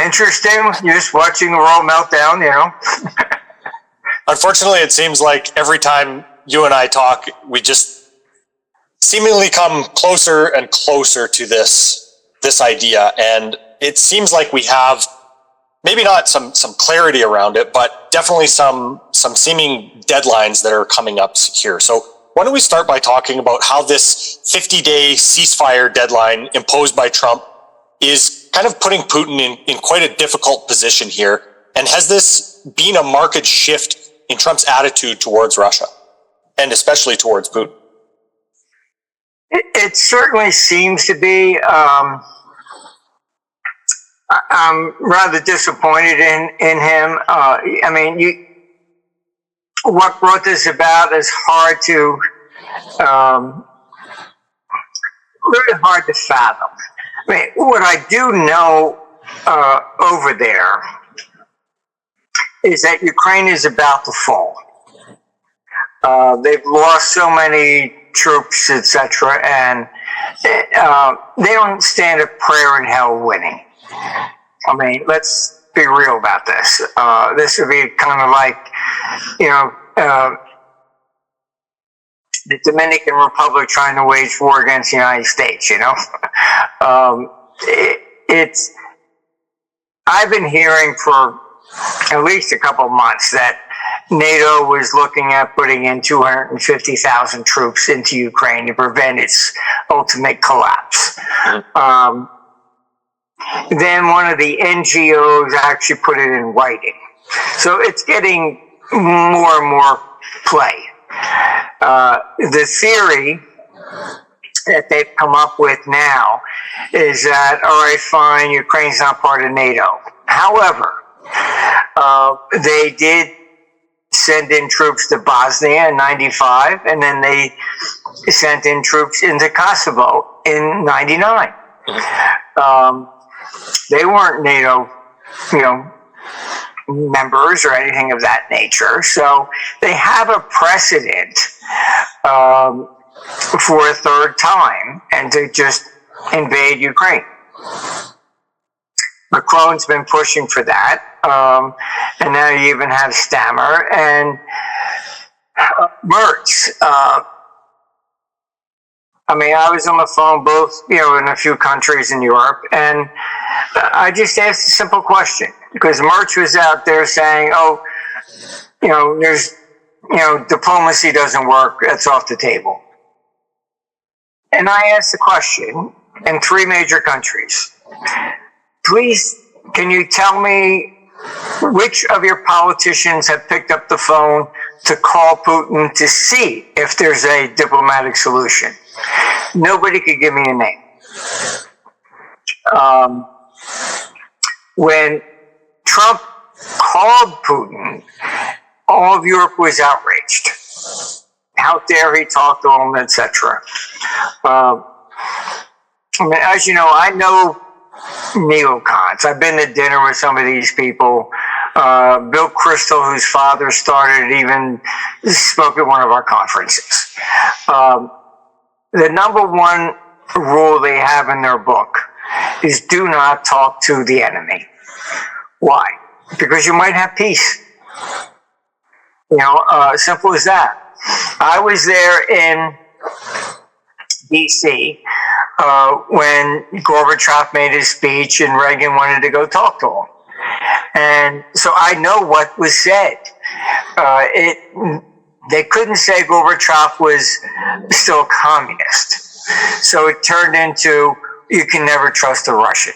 interesting. You're just watching the world melt down, Unfortunately, it seems like every time you and I talk, we just seemingly come closer and closer to this idea. And it seems like we have maybe not some clarity around it, but definitely some seeming deadlines that are coming up here. So why don't we start by talking about how this 50-day ceasefire deadline imposed by Trump is kind of putting Putin in quite a difficult position here. And has this been a marked shift in Trump's attitude towards Russia, and especially towards Putin? It certainly seems to be. I'm rather disappointed in him. What brought this about is really hard to fathom. I mean, what I do know over there is that Ukraine is about to fall. They've lost so many troops, etc., and they don't stand a prayer in hell winning. I mean, let's be real about this. This would be kind of like, the Dominican Republic trying to wage war against the United States, I've been hearing for at least a couple of months that NATO was looking at putting in 250,000 troops into Ukraine to prevent its ultimate collapse. Then one of the NGOs actually put it in writing. So it's getting more and more play. The theory that they've come up with now is that, all right, fine, Ukraine's not part of NATO. However, they did send in troops to Bosnia in 95, and then they sent in troops into Kosovo in 99. They weren't NATO, members or anything of that nature. So they have a precedent for a third time and to just invade Ukraine. Macron's been pushing for that. And now you even have Stammer and Merz. I was on the phone both, in a few countries in Europe, and I just asked a simple question because Merz was out there saying, there's, diplomacy doesn't work, that's off the table. And I asked the question in 3 major countries, please, can you tell me which of your politicians have picked up the phone to call Putin to see if there's a diplomatic solution? Nobody could give me a name. When Trump called Putin, all of Europe was outraged. How dare he talk to him, etc. As you know, I know neocons. I've been to dinner with some of these people. Bill Kristol, whose father started, even spoke at one of our conferences. The number one rule they have in their book is do not talk to the enemy. Why? Because you might have peace. Simple as that. I was there in D.C. When Gorbachev made his speech and Reagan wanted to go talk to him. And so I know what was said. They couldn't say Gorbachev was still a communist. So it turned into, you can never trust a Russian.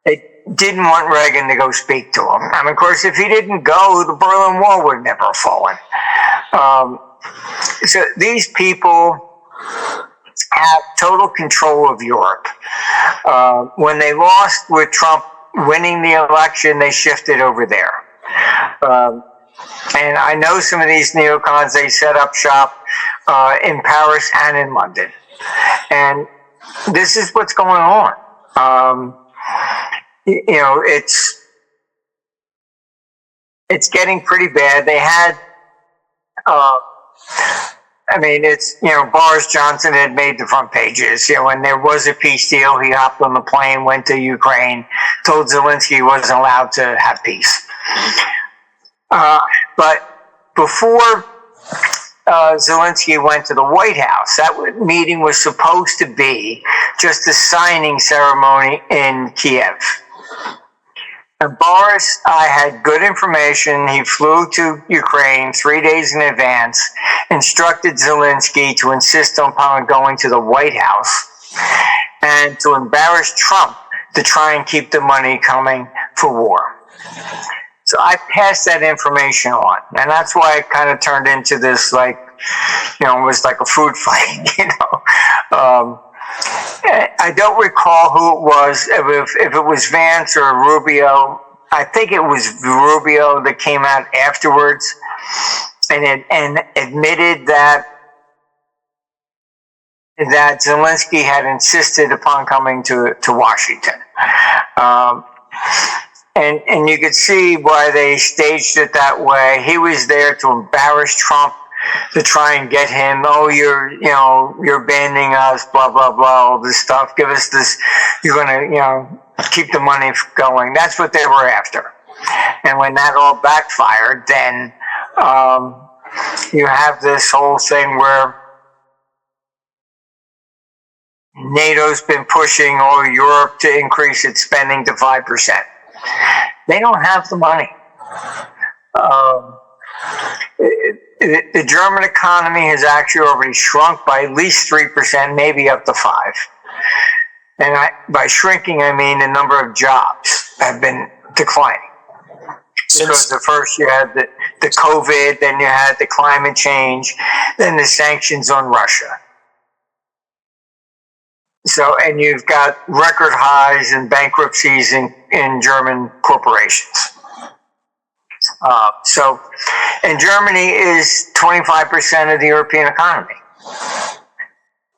They didn't want Reagan to go speak to him. Of course, if he didn't go, the Berlin Wall would never have fallen. So these people have total control of Europe. When they lost with Trump winning the election, they shifted over there. And I know some of these neocons, they set up shop in Paris and in London. And this is what's going on. It's getting pretty bad. They had I mean, it's, Boris Johnson had made the front pages. When there was a peace deal, he hopped on the plane, went to Ukraine, told Zelensky he wasn't allowed to have peace. But before Zelensky went to the White House, that meeting was supposed to be just a signing ceremony in Kiev. And Boris, I had good information. He flew to Ukraine 3 days in advance, instructed Zelensky to insist upon going to the White House and to embarrass Trump to try and keep the money coming for war. So I passed that information on, and that's why it kind of turned into this, it was like a food fight, I don't recall who it was, if it was Vance or Rubio. I think it was Rubio that came out afterwards and admitted that Zelensky had insisted upon coming to Washington. And you could see why they staged it that way. He was there to embarrass Trump, to try and get him, you're banning us, blah, blah, blah, all this stuff. Give us this, you're going to, keep the money going. That's what they were after. And when that all backfired, then you have this whole thing where NATO's been pushing all Europe to increase its spending to 5%. They don't have the money. The German economy has actually already shrunk by at least 3%, maybe up to 5%. And by shrinking, I mean the number of jobs have been declining. Because the first you had the COVID, then you had the climate change, then the sanctions on Russia. So, and you've got record highs and bankruptcies in German corporations. And Germany is 25% of the European economy.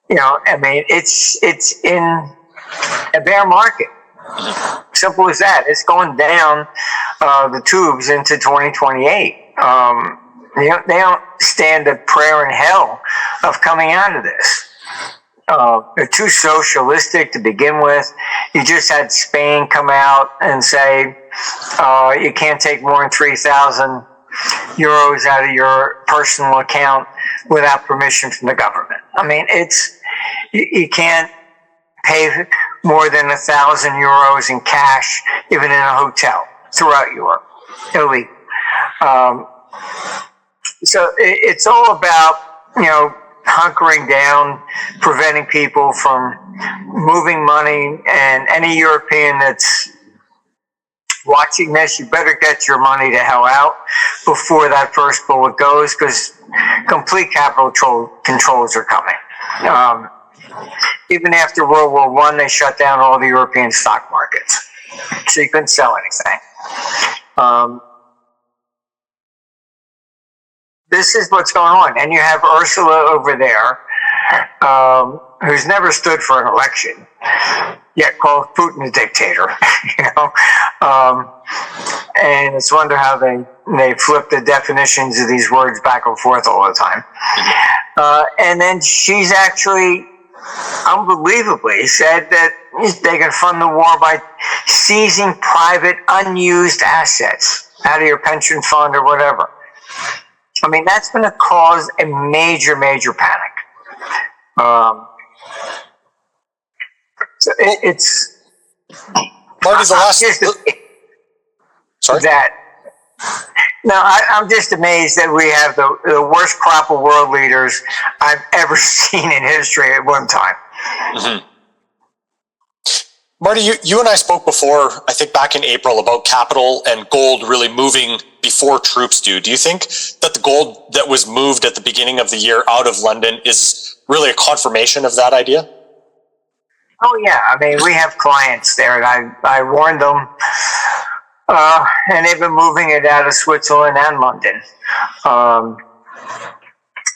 It's in a bear market. Simple as that. It's going down the tubes into 2028. They don't stand a prayer in hell of coming out of this. They're too socialistic to begin with. You just had Spain come out and say you can't take more than 3,000 euros out of your personal account without permission from the government. You can't pay more than 1,000 euros in cash, even in a hotel throughout Europe. Illegal. So it's all about, hunkering down, preventing people from moving money, and any European that's watching this, you better get your money the hell out before that first bullet goes, because complete capital controls are coming. Even after World War I, they shut down all the European stock markets, so you couldn't sell anything. This is what's going on. And you have Ursula over there, who's never stood for an election, yet calls Putin a dictator, and it's wonder how they flip the definitions of these words back and forth all the time. And then she's actually unbelievably said that they can fund the war by seizing private unused assets out of your pension fund or whatever. That's going to cause a major, major panic. So it's Marty's the last. Sorry. I'm just amazed that we have the worst crop of world leaders I've ever seen in history at one time. Mm-hmm. Marty, you and I spoke before, I think back in April, about capital and gold really moving before troops do. Do you think that the gold that was moved at the beginning of the year out of London is really a confirmation of that idea? Oh, yeah. We have clients there, and I warned them, and they've been moving it out of Switzerland and London.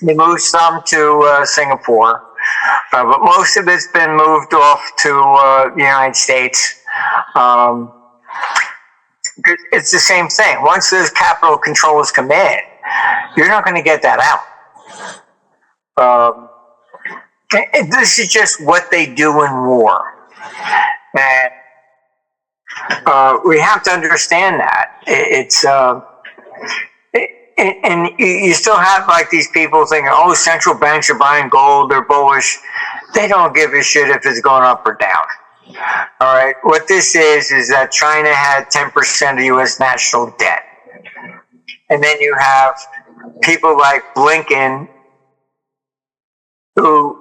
They moved some to Singapore. But most of it's been moved off to the United States. It's the same thing. Once those capital controls come in, you're not going to get that out. And this is just what they do in war. And we have to understand that. And you still have like these people thinking, oh, central banks are buying gold, they're bullish. They don't give a shit if it's going up or down. All right. What this is that China had 10% of U.S. national debt. And then you have people like Blinken who,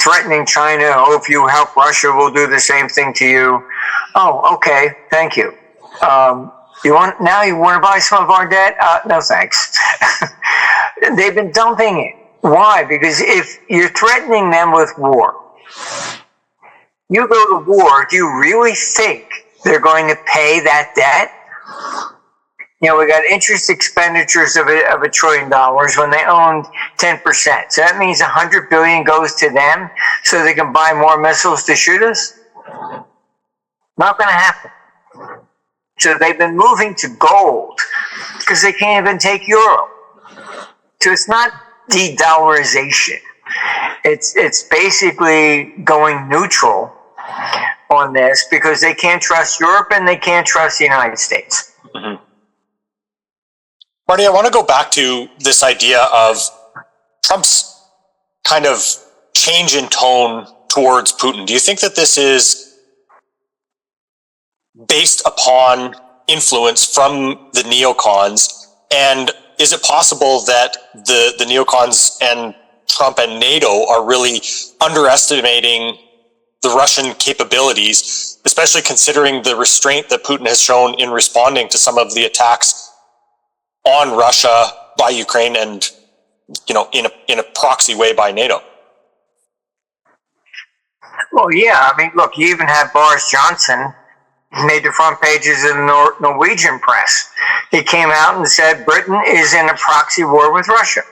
threatening China, oh, if you help Russia, we'll do the same thing to you. Oh, okay. Thank you. You want to buy some of our debt? No, thanks. They've been dumping it. Why? Because if you're threatening them with war, you go to war, do you really think they're going to pay that debt? We got interest expenditures of $1 trillion when they owned 10%. So that means $100 billion goes to them so they can buy more missiles to shoot us? Not going to happen. So they've been moving to gold because they can't even take euro. So it's not de-dollarization. It's basically going neutral on this because they can't trust Europe and they can't trust the United States. Mm-hmm. Marty, I want to go back to this idea of Trump's kind of change in tone towards Putin. Do you think that this is based upon influence from the neocons? And is it possible that the neocons and Trump and NATO are really underestimating the Russian capabilities, especially considering the restraint that Putin has shown in responding to some of the attacks on Russia by Ukraine and, in a proxy way by NATO? Well, yeah. I mean, look, you even had Boris Johnson made the front pages of the Norwegian press. He came out and said Britain is in a proxy war with Russia.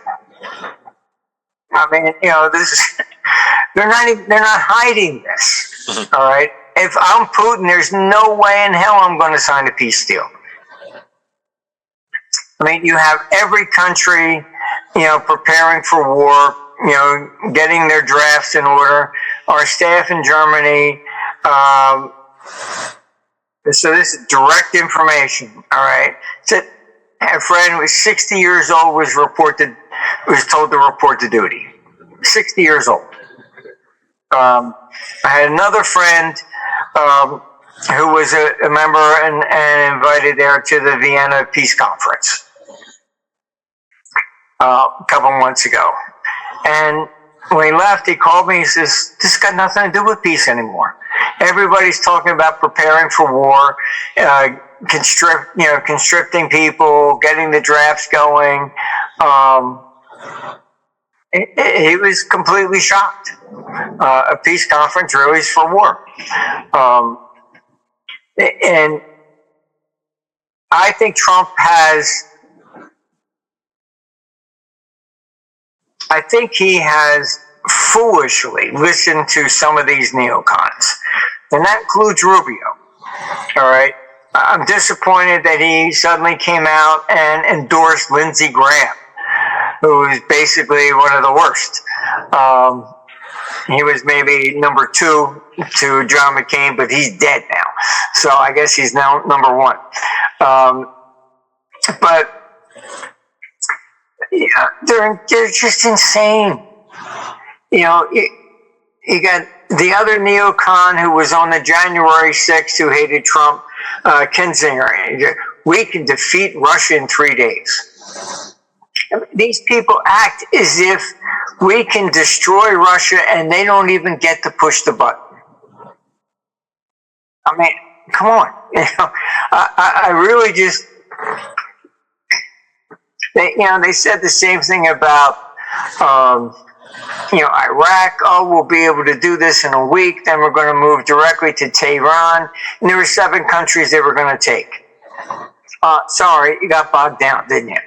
I mean, this is, they're not hiding this. Mm-hmm. All right. If I'm Putin, there's no way in hell I'm going to sign a peace deal. I mean, you have every country, preparing for war, getting their drafts in order. Our staff in Germany, so this is direct information, all right? So a friend who was 60 years old was told to report to duty. 60 years old. I had another friend who was a member and invited there to the Vienna Peace Conference a couple months ago. And when he left, he called me. He says, "This got nothing to do with peace anymore. Everybody's talking about preparing for war, constricting people, getting the drafts going." He was completely shocked. A peace conference really is for war. And I think Trump he has foolishly listened to some of these neocons. And that includes Rubio. All right. I'm disappointed that he suddenly came out and endorsed Lindsey Graham, who is basically one of the worst. He was maybe number 2 to John McCain, but he's dead now. So I guess he's now number 1. But yeah, they're just insane. You got the other neocon who was on the January 6th who hated Trump, Kinzinger. We can defeat Russia in 3 days. These people act as if we can destroy Russia and they don't even get to push the button. I mean, come on. I really just, they said the same thing about, Iraq. Oh, we'll be able to do this in a week. Then we're going to move directly to Tehran. And there were 7 countries they were going to take. Sorry, you got bogged down, didn't you?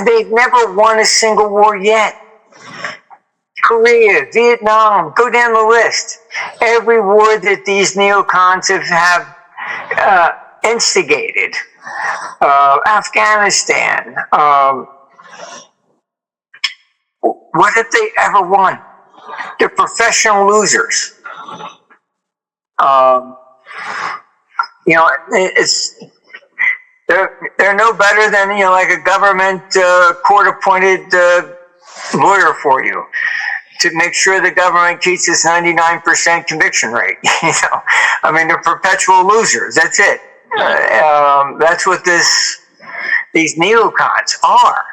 They've never won a single war yet. Korea, Vietnam, go down the list. Every war that these neocons have instigated, Afghanistan. What have they ever won? They're professional losers. It's they're no better than like a government court-appointed lawyer for you to make sure the government keeps its 99% conviction rate. I mean, they're perpetual losers. That's it. That's what these neocons are.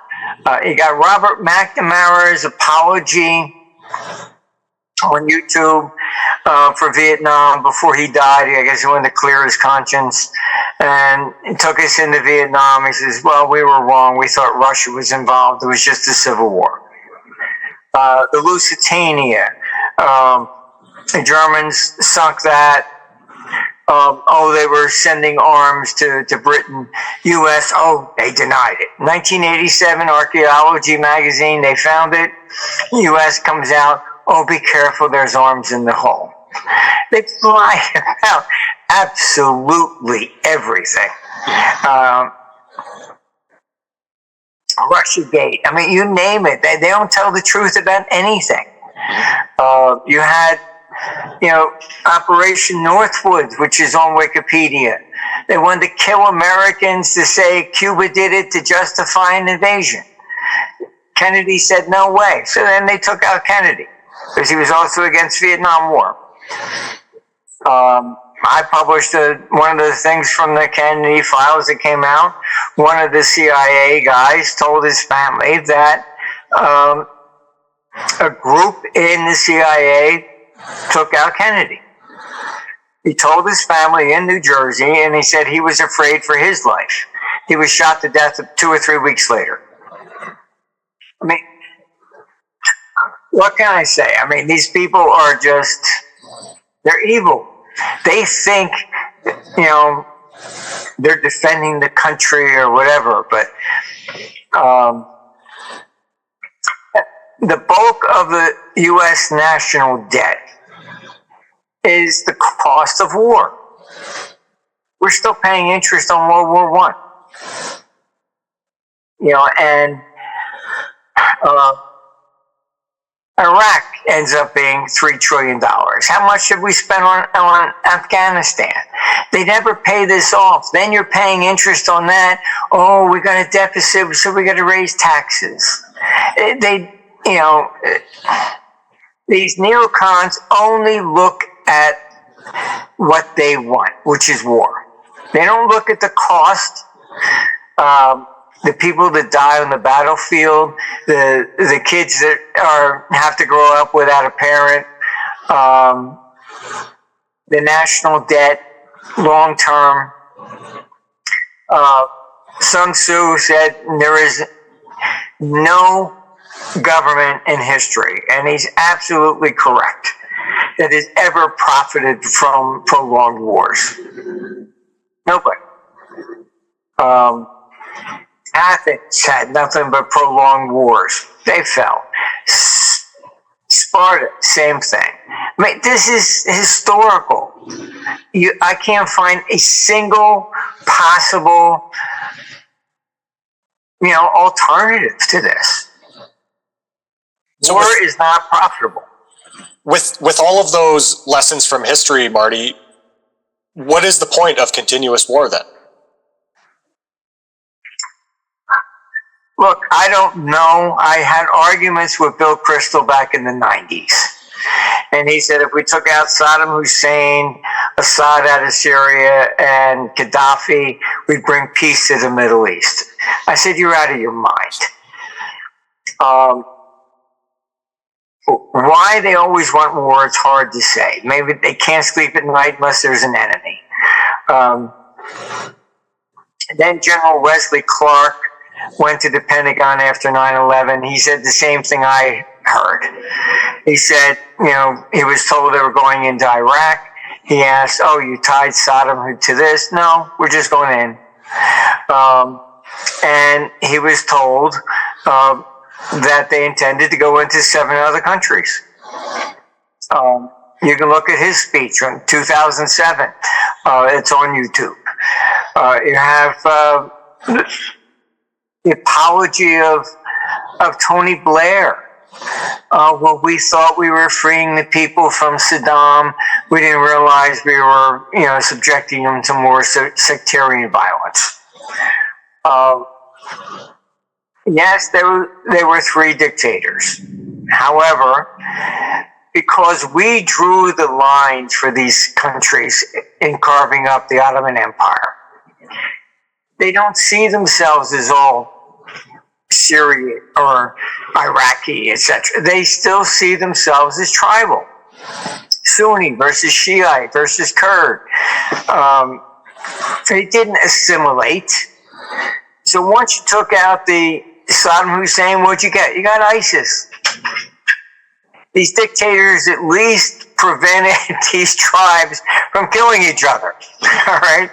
You got Robert McNamara's apology on YouTube for Vietnam before he died. I guess he wanted to clear his conscience and he took us into Vietnam. He says, well, we were wrong. We thought Russia was involved. It was just a civil war. The Lusitania, the Germans sunk that. They were sending arms to Britain. U.S., they denied it. 1987, Archaeology magazine, they found it. U.S. comes out, be careful, there's arms in the hull. They fly about absolutely everything. Russiagate, I mean, you name it. They don't tell the truth about anything. You had Operation Northwoods, which is on Wikipedia. They wanted to kill Americans to say Cuba did it to justify an invasion. Kennedy said no way. So then they took out Kennedy because he was also against Vietnam War. I published one of the things from the Kennedy files that came out. One of the CIA guys told his family that a group in the CIA took out Kennedy. He told his family in New Jersey, and he said he was afraid for his life. He was shot to death 2 or 3 weeks later. I mean, what can I say? I mean, these people are they're evil. They think, they're defending the country or whatever, but the bulk of the U.S. national debt is the cost of war. We're still paying interest on World War I. And Iraq ends up being $3 trillion. How much have we spent on Afghanistan? They never pay this off. Then you're paying interest on that. We got a deficit, so we got to raise taxes. These neocons only look at what they want, which is war. They don't look at the cost, the people that die on the battlefield, the kids that have to grow up without a parent, the national debt, long term. Sun Tzu said there is no government in history, and he's absolutely correct, that has ever profited from prolonged wars. Nobody. Athens had nothing but prolonged wars. They fell. Sparta, same thing. I mean, this is historical. I can't find a single possible, alternative to this. War is not profitable. With all of those lessons from history, Marty, what is the point of continuous war then? Look, I don't know. I had arguments with Bill Kristol back in the 90s. And he said if we took out Saddam Hussein, Assad out of Syria, and Gaddafi, we'd bring peace to the Middle East. I said, you're out of your mind. Why they always want war, it's hard to say. Maybe they can't sleep at night unless there's an enemy. Then General Wesley Clark went to the Pentagon after 9/11. He said the same thing I heard. He said, he was told they were going into Iraq. He asked, you tied Saddam to this? No, we're just going in. And he was told that they intended to go into 7 other countries. You can look at his speech from 2007. It's on YouTube. You have the apology of Tony Blair. Well, we thought we were freeing the people from Saddam. We didn't realize we were, subjecting them to more sectarian violence. Yes, there were three dictators. However, because we drew the lines for these countries in carving up the Ottoman Empire, they don't see themselves as all Syrian or Iraqi, etc. They still see themselves as tribal. Sunni versus Shiite versus Kurd. They didn't assimilate. So once you took out the Saddam Hussein, what'd you get? You got ISIS. These dictators at least prevented these tribes from killing each other. All right.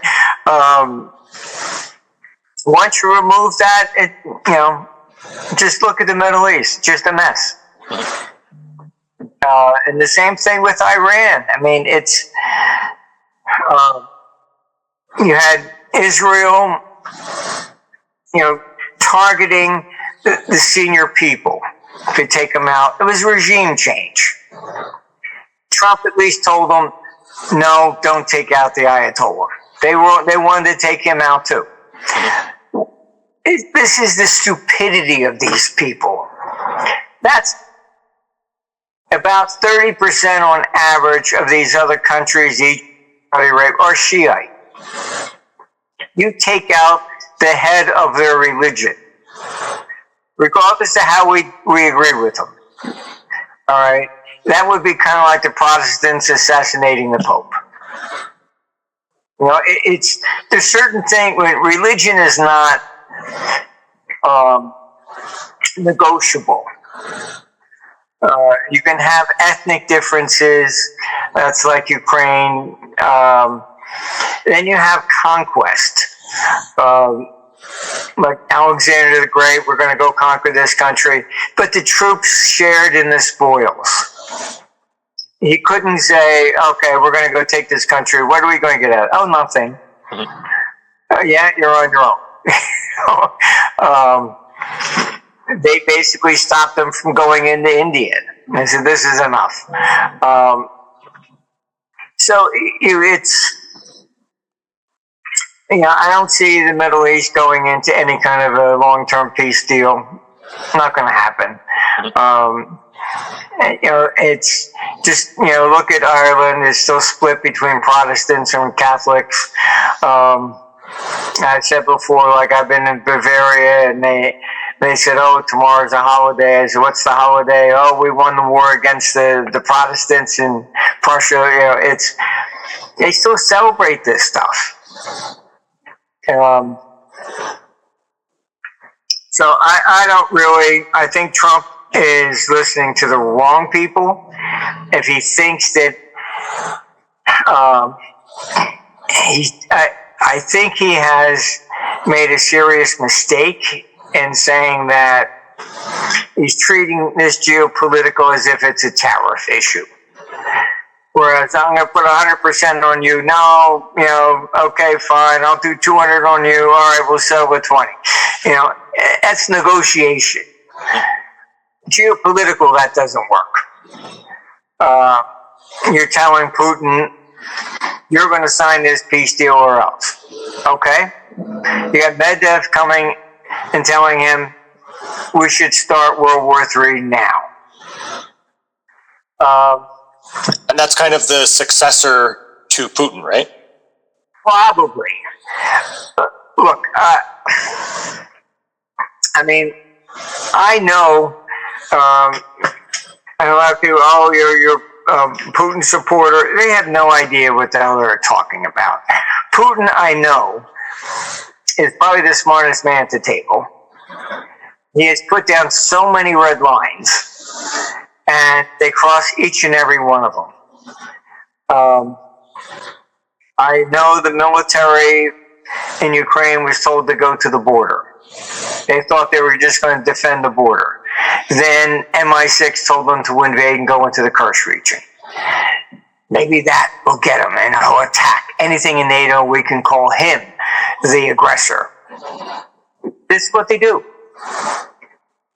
Once you remove that, just look at the Middle East, just a mess. And the same thing with Iran. I mean, it's you had Israel, targeting the senior people to take them out. It was regime change. Trump at least told them, no, don't take out the Ayatollah. They wanted to take him out too. This is the stupidity of these people. That's about 30% on average of these other countries, are Shiite. You take out the head of their religion, regardless of how we agree with them. All right? That would be kind of like the Protestants assassinating the Pope. There's certain things, religion is not negotiable. You can have ethnic differences, that's like Ukraine. Then you have conquest. Like Alexander the Great, we're going to go conquer this country. But the troops shared in the spoils. He couldn't say, okay, we're going to go take this country. What are we going to get out? Oh, nothing. Yeah, you're on your own. They basically stopped them from going into India. They said, this is enough. I don't see the Middle East going into any kind of a long-term peace deal. Not going to happen. It's just, look at Ireland. It's still split between Protestants and Catholics. I said before, like I've been in Bavaria, and they said, oh, tomorrow's a holiday. I said, what's the holiday? Oh, we won the war against the Protestants in Prussia. They still celebrate this stuff. So I think Trump is listening to the wrong people. If he thinks that, I think he has made a serious mistake in saying that he's treating this geopolitical as if it's a tariff issue. Whereas I'm going to put 100% on you. No, okay, fine. I'll do 200 on you. All right, we'll settle with 20. That's negotiation. Geopolitical, that doesn't work. You're telling Putin, you're going to sign this peace deal or else. Okay? You got Medvedev coming and telling him we should start World War III now. And that's kind of the successor to Putin, right? Probably. Look, I know, and a lot of people, oh, you're Putin supporter. They have no idea what the hell they're talking about. Putin, I know, is probably the smartest man at the table. He has put down so many red lines, and they cross each and every one of them. I know the military in Ukraine was told to go to the border. They thought they were just going to defend the border. Then MI6 told them to invade and go into the Kursk region. Maybe that will get them, and he'll attack anything in NATO. We can call him the aggressor. This is what they do.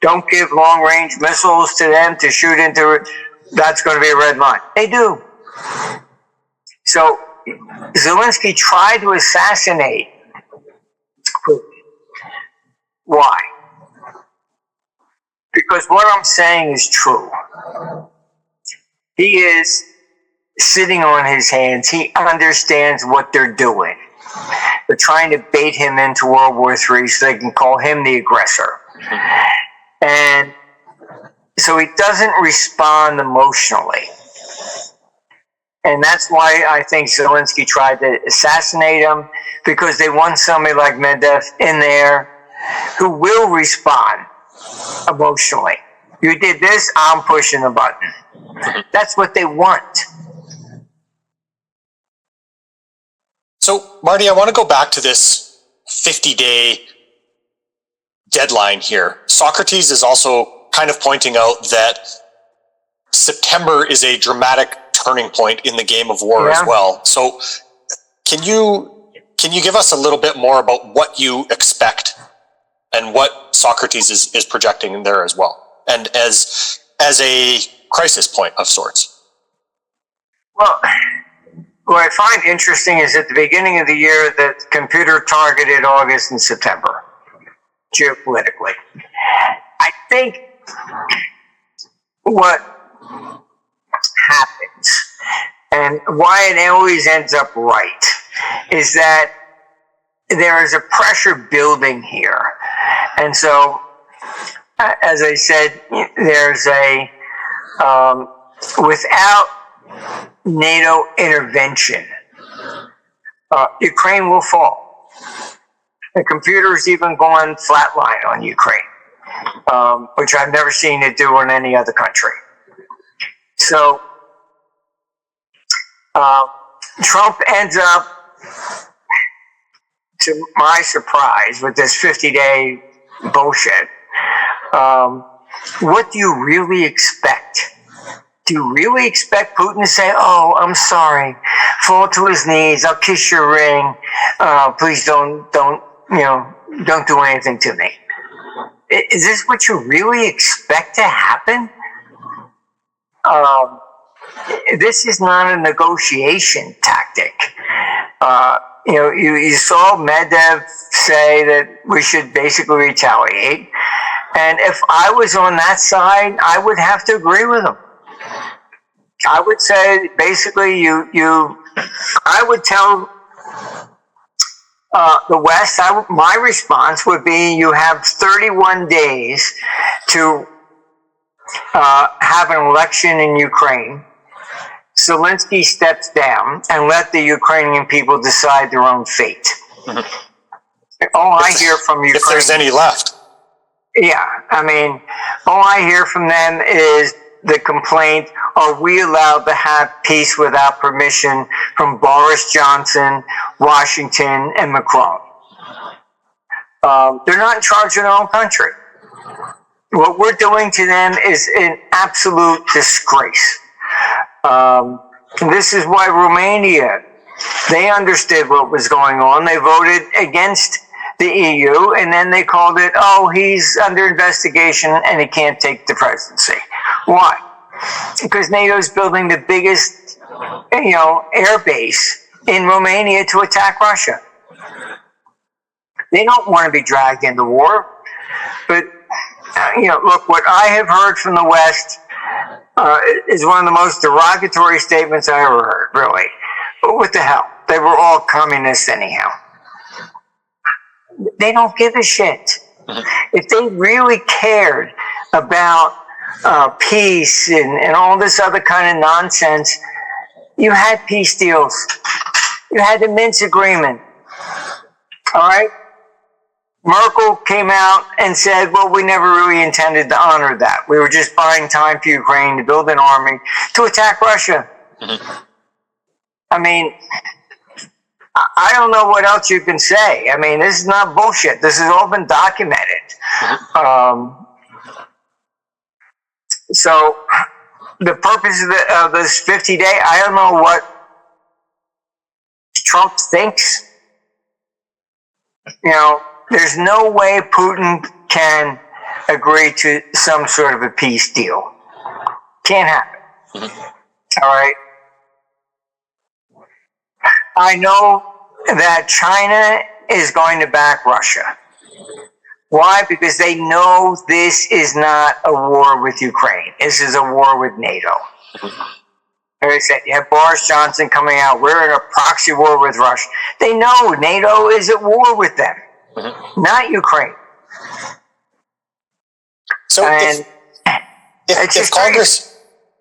Don't give long-range missiles to them to shoot into it. That's going to be a red line. They do. So Zelensky tried to assassinate Putin. Why? Because what I'm saying is true. He is sitting on his hands. He understands what they're doing. They're trying to bait him into World War III so they can call him the aggressor. And so he doesn't respond emotionally. And that's why I think Zelensky tried to assassinate him, because they want somebody like Medvedev in there who will respond emotionally. You did this, I'm pushing the button. That's what they want. So, Marty, I want to go back to this 50-day deadline here. Socrates is also kind of pointing out that September is a dramatic turning point in the game of war as well. So can you give us a little bit more about what you expect and what Socrates is projecting in there as well, and as a crisis point of sorts? Well, what I find interesting is at the beginning of the year that computer targeted August and September, geopolitically. I think what happens and why it always ends up right is that there is a pressure building here. And so, as I said, there's a, without NATO intervention, Ukraine will fall. The computer's even gone flatline on Ukraine, which I've never seen it do in any other country. So, Trump ends up, to my surprise, with this 50-day bullshit. What do you really expect? Do you really expect Putin to say, "Oh, I'm sorry, fall to his knees, I'll kiss your ring, please don't do anything to me"? Is this what you really expect to happen? This is not a negotiation tactic. You saw Medvedev say that we should basically retaliate. And if I was on that side, I would have to agree with him. I would say, basically, I would tell the West, my response would be, you have 31 days to have an election in Ukraine. Zelensky steps down and let the Ukrainian people decide their own fate. Mm-hmm. All I hear from Ukraine, if there's any left. Yeah, I mean, all I hear from them is the complaint, are we allowed to have peace without permission from Boris Johnson, Washington, and Macron? They're not in charge of their own country. What we're doing to them is an absolute disgrace. This is why Romania, they understood what was going on. They voted against the EU, and then they called it, "Oh, he's under investigation and he can't take the presidency." Why? Because NATO's building the biggest, air base in Romania to attack Russia. They don't want to be dragged into war. But, look, what I have heard from the West is one of the most derogatory statements I ever heard, really. But what the hell? They were all communists anyhow. They don't give a shit. If they really cared about peace and all this other kind of nonsense, you had peace deals. You had the Minsk agreement. All right? Merkel came out and said, well, we never really intended to honor that. We were just buying time for Ukraine to build an army to attack Russia. Mm-hmm. I mean, I don't know what else you can say. I mean, this is not bullshit. This has all been documented. Mm-hmm. So the purpose of this 50-day, I don't know what Trump thinks. There's no way Putin can agree to some sort of a peace deal. Can't happen. All right. I know that China is going to back Russia. Why? Because they know this is not a war with Ukraine. This is a war with NATO. Like I said, you have Boris Johnson coming out, we're in a proxy war with Russia. They know NATO is at war with them, not Ukraine. So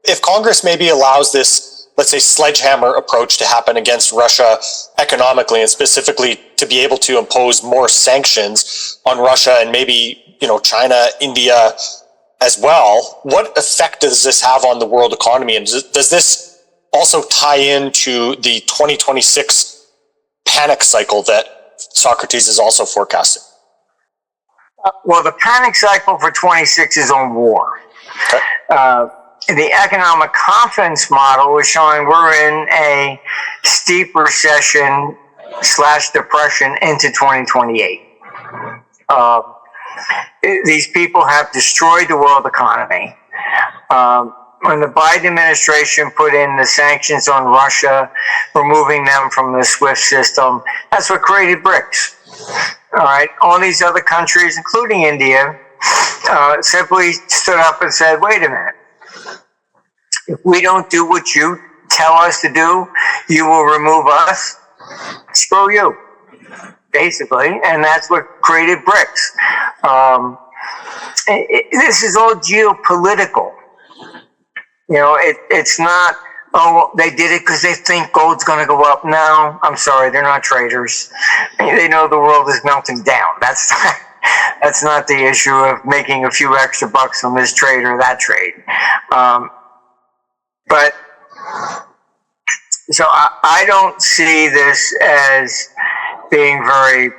if Congress maybe allows this, let's say, sledgehammer approach to happen against Russia economically, and specifically to be able to impose more sanctions on Russia and maybe, China, India as well, what effect does this have on the world economy? And does this also tie into the 2026 panic cycle that Socrates is also forecasting? Well, the panic cycle for 26 is on war. Okay. The economic confidence model is showing we're in a steep recession / depression into 2028. These people have destroyed the world economy. When the Biden administration put in the sanctions on Russia, removing them from the SWIFT system, that's what created BRICS. All right. All these other countries, including India, simply stood up and said, wait a minute. If we don't do what you tell us to do, you will remove us. Screw you, basically. And that's what created BRICS. This is all geopolitical. It's not, they did it because they think gold's going to go up. No, I'm sorry, they're not traders. They know the world is melting down. That's not the issue of making a few extra bucks on this trade or that trade. But so I don't see this as being very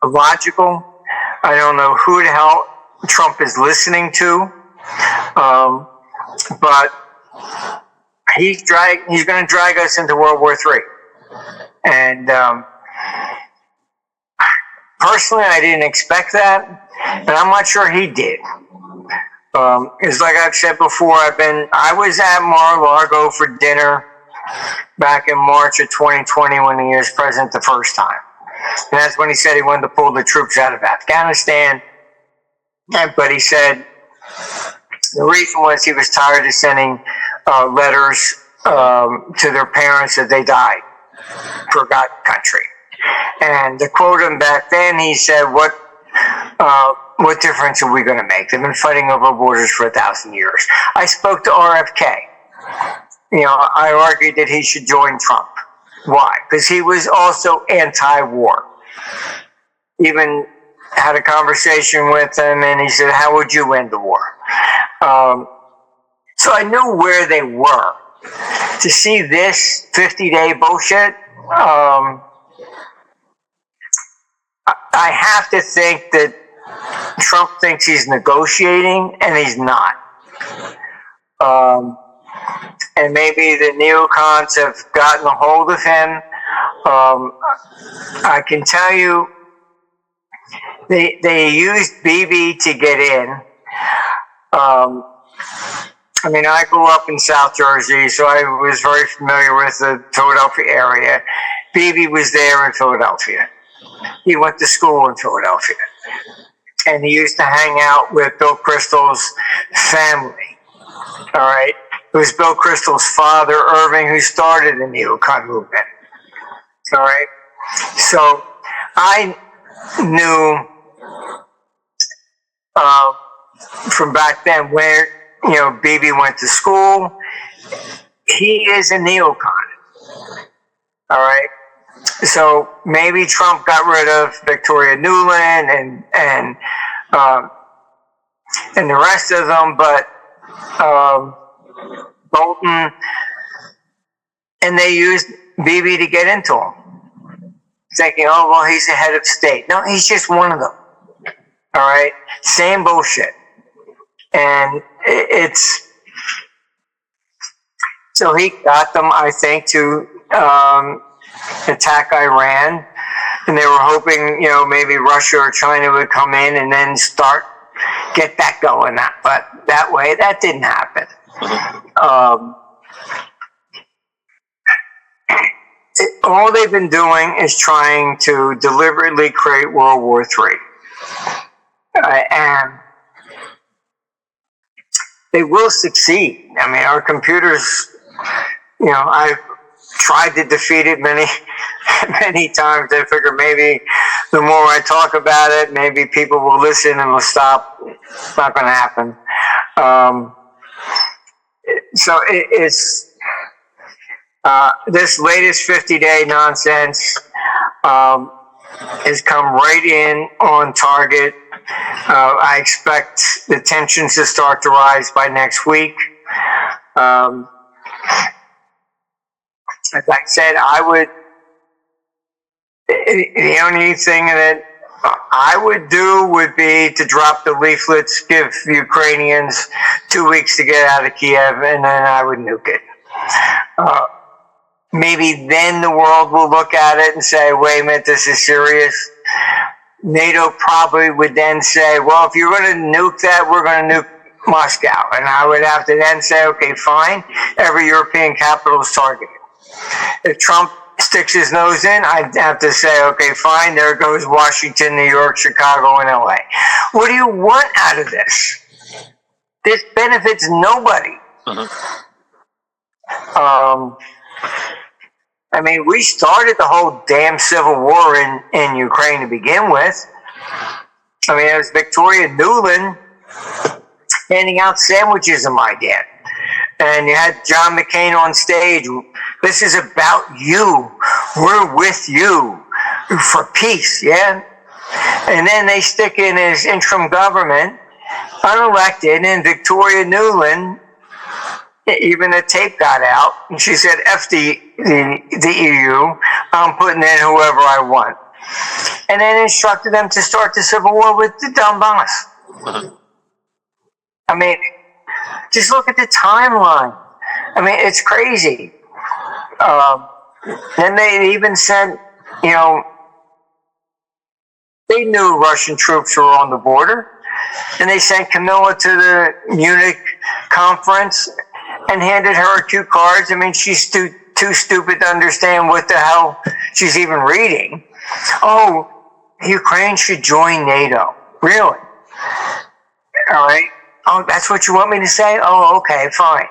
logical. I don't know who the hell Trump is listening to, but he's going to drag us into World War III. And personally, I didn't expect that, and I'm not sure he did. It's like I've said before, I was at Mar-a-Lago for dinner back in March of 2020 when he was president the first time. And that's when he said he wanted to pull the troops out of Afghanistan. But he said the reason was he was tired of sending letters to their parents that they died for God's country. And to quote him back then, he said, what difference are we going to make? They've been fighting over borders for 1,000 years. I spoke to RFK. I argued that he should join Trump. Why? Because he was also anti-war. Even had a conversation with him, and he said, how would you end the war? So I knew where they were. To see this 50-day bullshit, I have to think that Trump thinks he's negotiating, and he's not. And maybe the neocons have gotten a hold of him. I can tell you, they used Bibi to get in. I grew up in South Jersey, so I was very familiar with the Philadelphia area. Bibi was there in Philadelphia. He went to school in Philadelphia. And he used to hang out with Bill Kristol's family. All right? It was Bill Kristol's father, Irving, who started the neocon movement. All right? So I knew from back then where, Bibi went to school. He is a neocon. All right? So maybe Trump got rid of Victoria Nuland and the rest of them, but Bolton, and they used Bibi to get into him, thinking, oh, well, he's the head of state. No, he's just one of them. All right? Same bullshit. And it's, so he got them, I think, to attack Iran, and they were hoping, maybe Russia or China would come in and then get that going. But that way, that didn't happen. All they've been doing is trying to deliberately create World War III. And they will succeed. I mean, our computers, I've tried to defeat it many, many times. I figure maybe the more I talk about it, maybe people will listen and will stop. It's not going to happen. So it's this latest 50-day nonsense has come right in on target. I expect the tensions to start to rise by next week. As I said, the only thing that I would do would be to drop the leaflets, give Ukrainians 2 weeks to get out of Kiev, and then I would nuke it. Maybe then the world will look at it and say, wait a minute, this is serious. NATO probably would then say, well, if you're going to nuke that, we're going to nuke Moscow. And I would have to then say, okay, fine, every European capital is targeted. If Trump sticks his nose in, I'd have to say, okay, fine, there goes Washington, New York, Chicago, and LA. What do you want out of this? This benefits nobody. I mean, we started the whole damn civil war in Ukraine to begin with. I mean, it was Victoria Nuland handing out sandwiches in my dad. And you had John McCain on stage. This is about you. We're with you for peace, yeah? And then they stick in his interim government, unelected, and Victoria Nuland, even the tape got out, and she said, F the EU, I'm putting in whoever I want. And then instructed them to start the civil war with the Donbass. I mean, just look at the timeline. I mean, it's crazy. Then they even said, they knew Russian troops were on the border, and they sent Camilla to the Munich conference and handed her 2 cards. I mean, she's too stupid to understand what the hell she's even reading. Oh, Ukraine should join NATO. Really? All right. Oh, that's what you want me to say? Oh, okay, fine.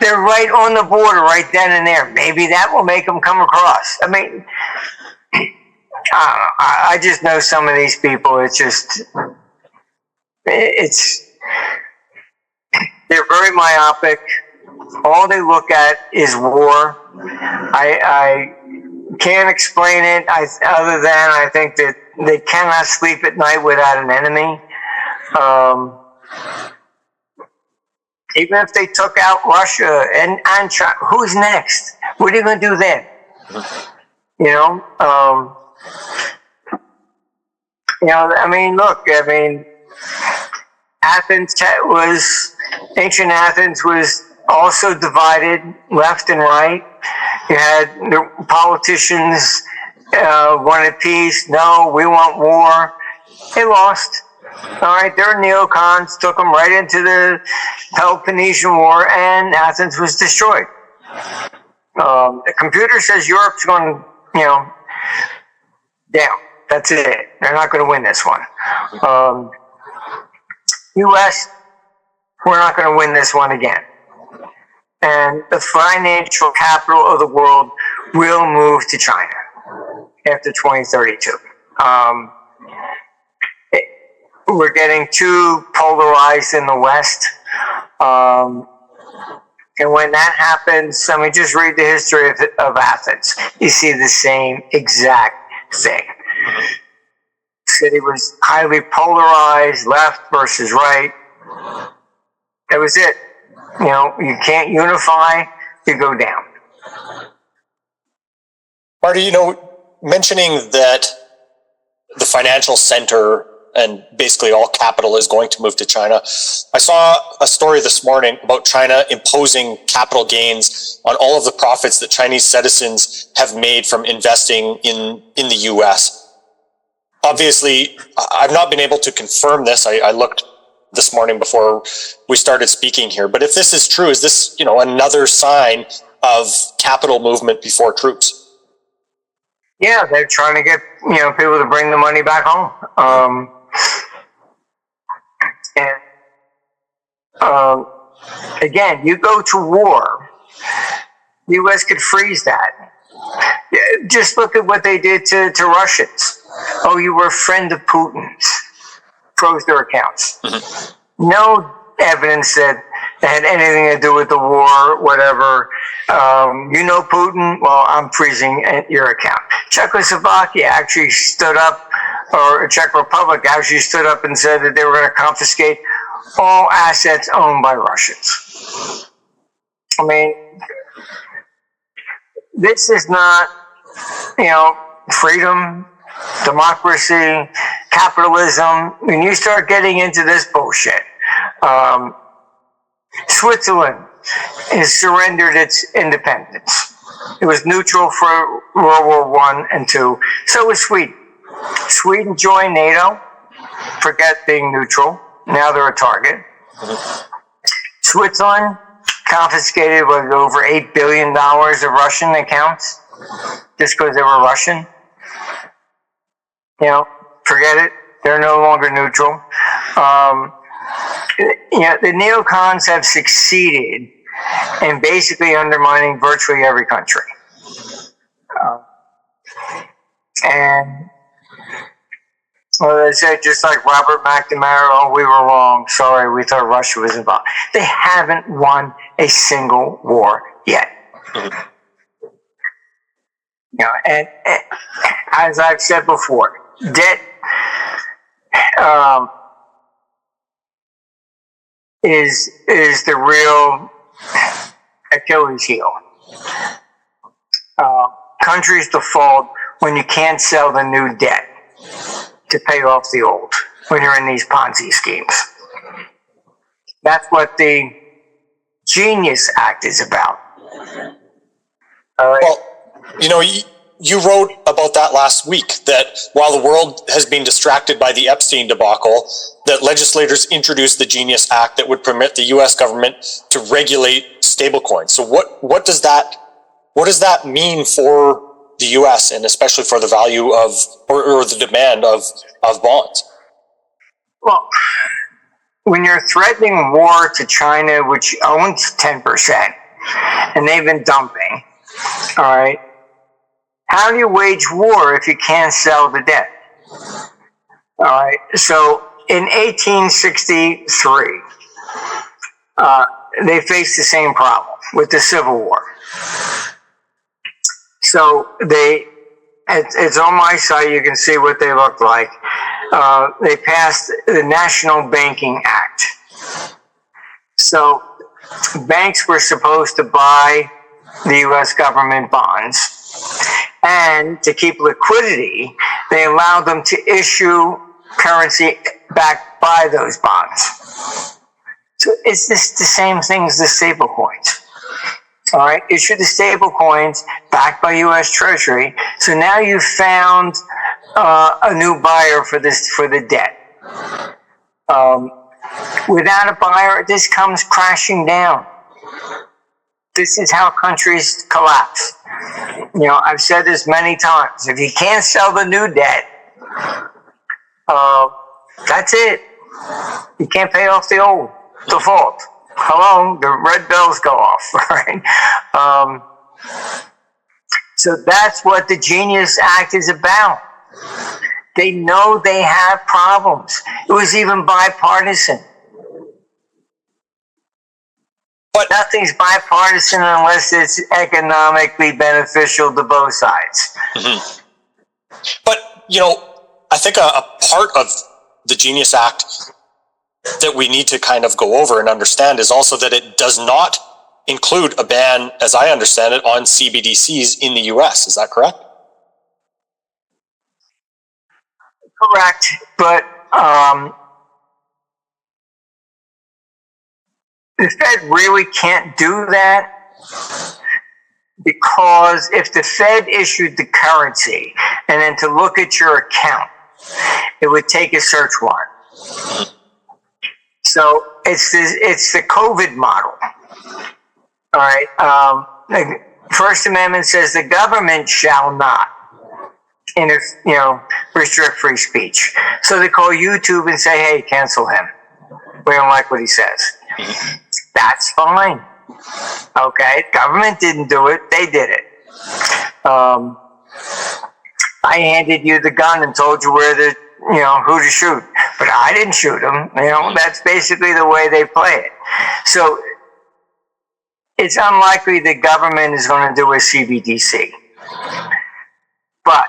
They're right on the border right then and there. Maybe that will make them come across. I mean, I just know some of these people. They're very myopic. All they look at is war. I can't explain it other than I think that they cannot sleep at night without an enemy. Even if they took out Russia and China, who's next? What are you going to do then? I mean, look, ancient Athens was also divided left and right. You had the politicians wanted peace. No, we want war. They lost. All right, their neocons took them right into the Peloponnesian War, and Athens was destroyed. The computer says Europe's going, down. That's it. They're not going to win this one. U.S., we're not going to win this one again. And the financial capital of the world will move to China after 2032. We're getting too polarized in the West. And when that happens, just read the history of Athens. You see the same exact thing. The city was highly polarized, left versus right. That was it. You can't unify, you go down. Marty, mentioning that the financial center and basically all capital is going to move to China. I saw a story this morning about China imposing capital gains on all of the profits that Chinese citizens have made from investing in the US. Obviously, I've not been able to confirm this. I looked this morning before we started speaking here, but if this is true, is this, another sign of capital movement before troops? Yeah, they're trying to get people to bring the money back home. Again, you go to war, the U.S. could freeze that. Just look at what they did to Russians. Oh, you were a friend of Putin's. Froze their accounts. Mm-hmm. No evidence that had anything to do with the war, whatever. Putin, well, I'm freezing your account. Czechoslovakia actually stood up, or Czech Republic actually stood up and said that they were going to confiscate all assets owned by Russians. I mean, this is not, freedom, democracy, capitalism. When you start getting into this bullshit, Switzerland has surrendered its independence. It was neutral for World War I and II. So was Sweden. Sweden joined NATO. Forget being neutral. Now they're a target. Switzerland confiscated over $8 billion of Russian accounts just because they were Russian. Forget it. They're no longer neutral. The neocons have succeeded in basically undermining virtually every country. And they said, just like Robert McNamara, oh, we were wrong. Sorry, we thought Russia was involved. They haven't won a single war yet. And as I've said before, debt is the real Achilles heel. Countries default when you can't sell the new debt to pay off the old, when you're in these Ponzi schemes. That's what the Genius Act is about. All right. Well, you wrote about that last week, that while the world has been distracted by the Epstein debacle, that legislators introduced the Genius Act that would permit the U.S. government to regulate stablecoins. So what does that mean for the U.S. and especially for the value of or the demand of bonds? Well, when you're threatening war to China, which owns 10%, and they've been dumping, all right, how do you wage war if you can't sell the debt? All right, so in 1863, they faced the same problem with the Civil War. So it's on my site, you can see what they look like. They passed the National Banking Act. So banks were supposed to buy the U.S. government bonds. And to keep liquidity, they allowed them to issue currency backed by those bonds. So is this the same thing as the stable coins? All right, issue the stable coins backed by U.S. Treasury. So now you've found a new buyer for the debt. Without a buyer, this comes crashing down. This is how countries collapse. I've said this many times. If you can't sell the new debt, that's it. You can't pay off the old. Default. Hello, the red bells go off, right? So that's what the Genius Act is about. They know they have problems. It was even bipartisan. But nothing's bipartisan unless it's economically beneficial to both sides. Mm-hmm. But, I think a part of the Genius Act that we need to kind of go over and understand is also that it does not include a ban, as I understand it, on CBDCs in the US. Is that correct? Correct. But the Fed really can't do that because if the Fed issued the currency and then to look at your account, it would take a search warrant. So it's the COVID model. All right. The First Amendment says the government shall not restrict free speech. So they call YouTube and say, hey, cancel him. We don't like what he says. That's fine. Okay, government didn't do it, they did it. I handed you the gun and told you who to shoot, but I didn't shoot him. That's basically the way they play it. So it's unlikely the government is going to do a CBDC. But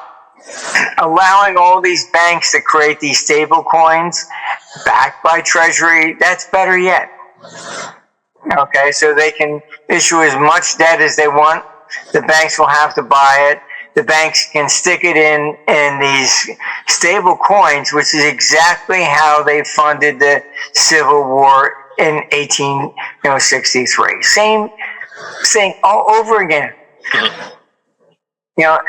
allowing all these banks to create these stable coins backed by Treasury, that's better yet. Okay, so they can issue as much debt as they want. The banks will have to buy it. The banks can stick it in these stable coins, which is exactly how they funded the Civil War in 1863. Same thing all over again.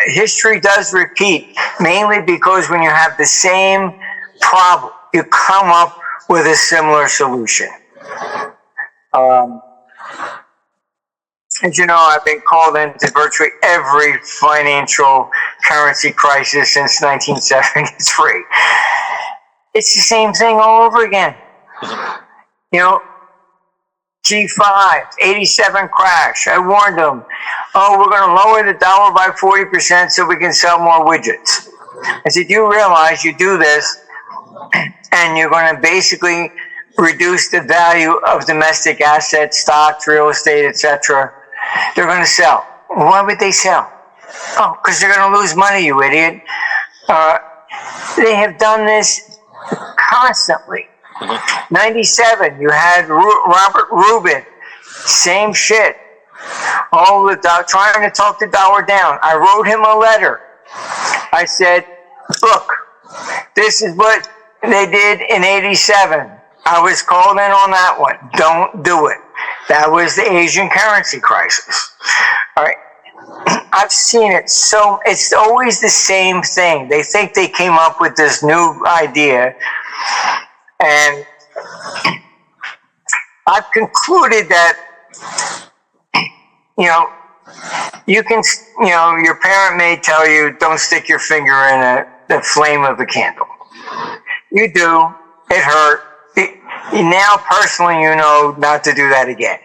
History does repeat, mainly because when you have the same problem, you come up with a similar solution. As you know, I've been called into virtually every financial currency crisis since 1973. It's the same thing all over again. G5, 87 crash. I warned them, we're going to lower the dollar by 40% so we can sell more widgets. I said, you realize you do this and you're going to basically reduce the value of domestic assets, stocks, real estate, etc. They're going to sell. Why would they sell? Because they're going to lose money, you idiot. They have done this constantly. 97, you had Robert Rubin, same shit. Trying to talk the dollar down. I wrote him a letter. I said, look, this is what they did in 87. I was called in on that one. Don't do it. That was the Asian currency crisis. All right. I've seen it. So it's always the same thing. They think they came up with this new idea. And I've concluded that, you can, your parent may tell you, don't stick your finger in the flame of the candle. You do. It hurt. Now, personally, you know not to do that again.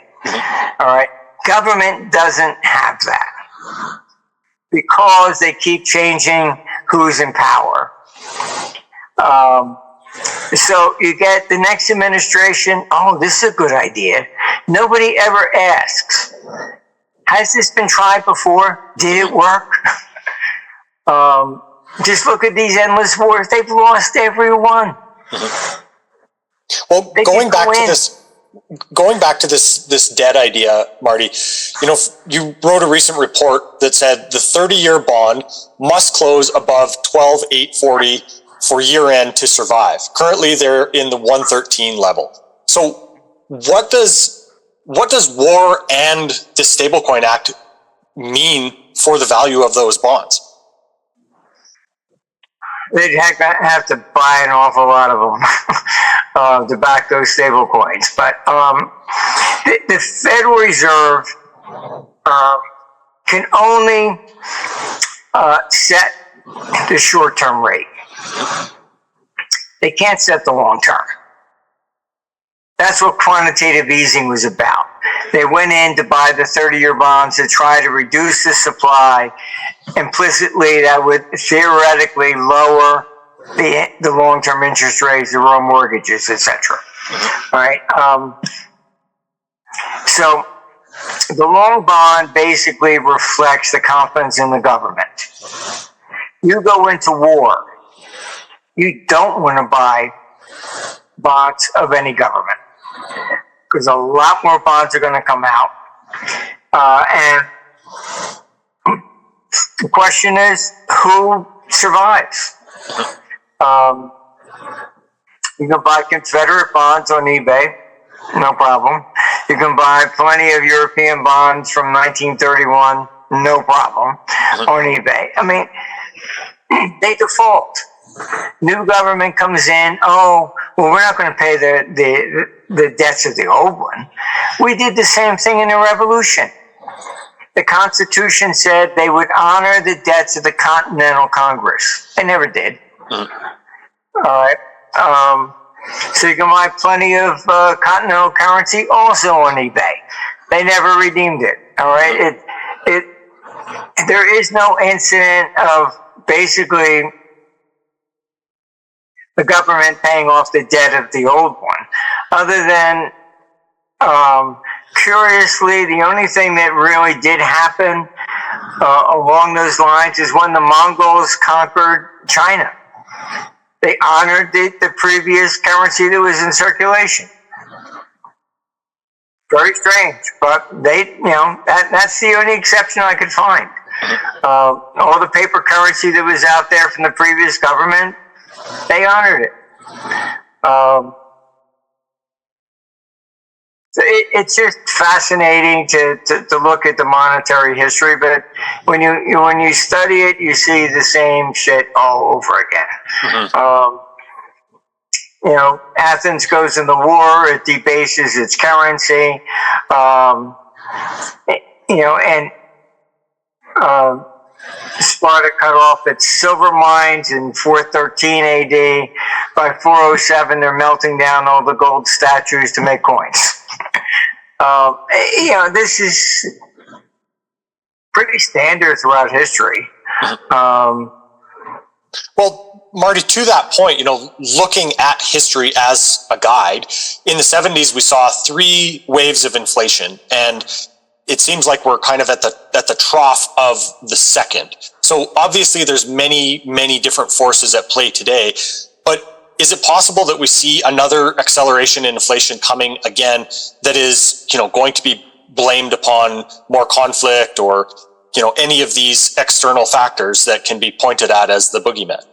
All right. Government doesn't have that because they keep changing who's in power. So you get the next administration, this is a good idea. Nobody ever asks, has this been tried before? Did it work? Just look at these endless wars. They've lost every one. Well, going back to this debt idea, Marty, you wrote a recent report that said the 30-year bond must close above 12,840 for year end to survive. Currently, they're in the 113 level. So, what does war and the Stablecoin Act mean for the value of those bonds? They'd have to buy an awful lot of them to back those stable coins. But the Federal Reserve can only set the short-term rate. They can't set the long-term. That's what quantitative easing was about. They went in to buy the 30-year bonds to try to reduce the supply. Implicitly, that would theoretically lower the long-term interest rates, the real mortgages, etc. All right. So the long bond basically reflects the confidence in the government. You go into war, you don't want to buy bonds of any government because a lot more bonds are going to come out. And the question is, who survives? You can buy Confederate bonds on eBay, no problem. You can buy plenty of European bonds from 1931, no problem, on eBay. I mean, they default. New government comes in, oh, well, we're not going to pay the debts of the old one. We did the same thing in the Revolution. The Constitution said they would honor the debts of the Continental Congress. They never did. All right. So you can buy plenty of continental currency also on eBay. They never redeemed it. All right. There is no incident of basically the government paying off the debt of the old one, other than curiously, the only thing that really did happen along those lines is when the Mongols conquered China. They honored the previous currency that was in circulation. Very strange, but that's the only exception I could find. All the paper currency that was out there from the previous government, they honored it. It's just fascinating to look at the monetary history, but when you study it, you see the same shit all over again. Athens goes into war, it debases its currency, Sparta cut off its silver mines in 413 AD. By 407, they're melting down all the gold statues to make coins. This is pretty standard throughout history. Well, Marty, to that point, looking at history as a guide, in the 70s, we saw 3 waves of inflation, and it seems like we're kind of at the trough of the second. So obviously there's many, many different forces at play today, but is it possible that we see another acceleration in inflation coming again that is, going to be blamed upon more conflict or, any of these external factors that can be pointed at as the boogeyman?